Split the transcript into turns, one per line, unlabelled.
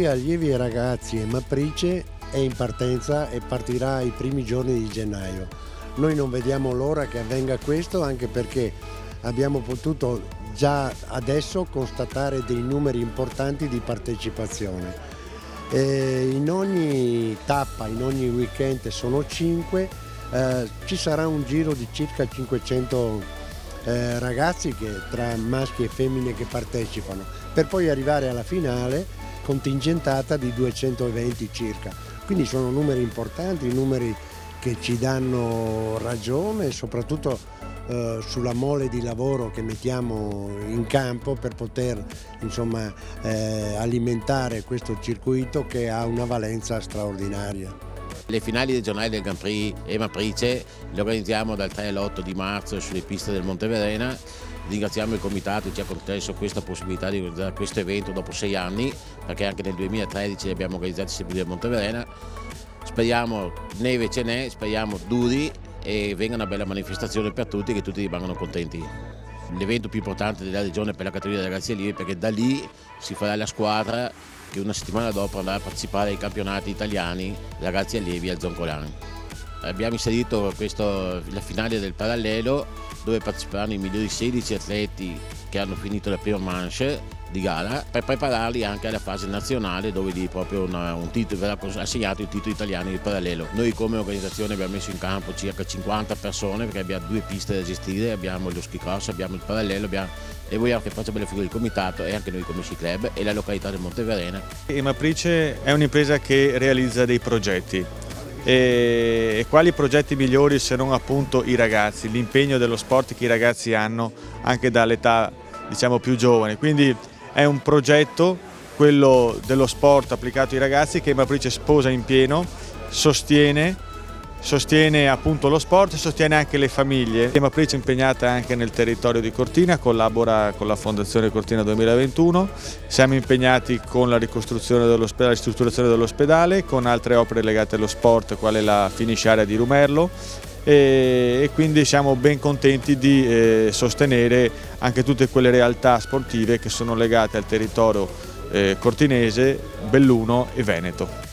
allievi e ragazzi Emaprice è in partenza e partirà i primi giorni di gennaio. Noi non vediamo l'ora che avvenga questo, anche perché abbiamo potuto già adesso constatare dei numeri importanti di partecipazione. In ogni tappa, in ogni weekend sono 5, ci sarà un giro di circa 500 ragazzi tra maschi e femmine che partecipano, per poi arrivare alla finale contingentata di 220 circa. Quindi sono numeri importanti, numeri che ci danno ragione, soprattutto sulla mole di lavoro che mettiamo in campo per poter alimentare questo circuito che ha una valenza straordinaria.
Le finali regionali del Grand Prix Emaprice le organizziamo dal 3 all'8 di marzo sulle piste del Monte Verena. Ringraziamo il comitato che ci ha concesso questa possibilità di organizzare questo evento dopo 6 anni, perché anche nel 2013 li abbiamo organizzati sempre del Monte Verena. Speriamo neve ce n'è, speriamo duri e venga una bella manifestazione per tutti, che tutti rimangano contenti. L'evento più importante della regione per la categoria dei ragazzi allievi, perché da lì si farà la squadra che una settimana dopo andrà a partecipare ai campionati italiani ragazzi allievi al Zoncolan. Abbiamo inserito la finale del parallelo, dove parteciperanno i migliori 16 atleti che hanno finito la prima manche di gara, per prepararli anche alla fase nazionale, dove lì proprio un titolo, verrà assegnato il titolo italiano di parallelo. Noi come organizzazione abbiamo messo in campo circa 50 persone, perché abbiamo 2 piste da gestire, abbiamo lo ski cross, abbiamo il parallelo, e vogliamo che faccia belle figure il comitato e anche noi come Sci Club e la località del Monte Verena.
Emaprice è un'impresa che realizza dei progetti. E quali progetti migliori se non appunto i ragazzi, l'impegno dello sport che i ragazzi hanno anche dall'età più giovane. Quindi è un progetto, quello dello sport applicato ai ragazzi, che Emaprice sposa in pieno, sostiene appunto lo sport e sostiene anche le famiglie. Emaprice è impegnata anche nel territorio di Cortina, collabora con la Fondazione Cortina 2021, siamo impegnati con la ricostruzione dell'ospedale, la ristrutturazione dell'ospedale, con altre opere legate allo sport, quale la finish area di Rumerlo, e quindi siamo ben contenti di sostenere anche tutte quelle realtà sportive che sono legate al territorio cortinese, belluno e veneto.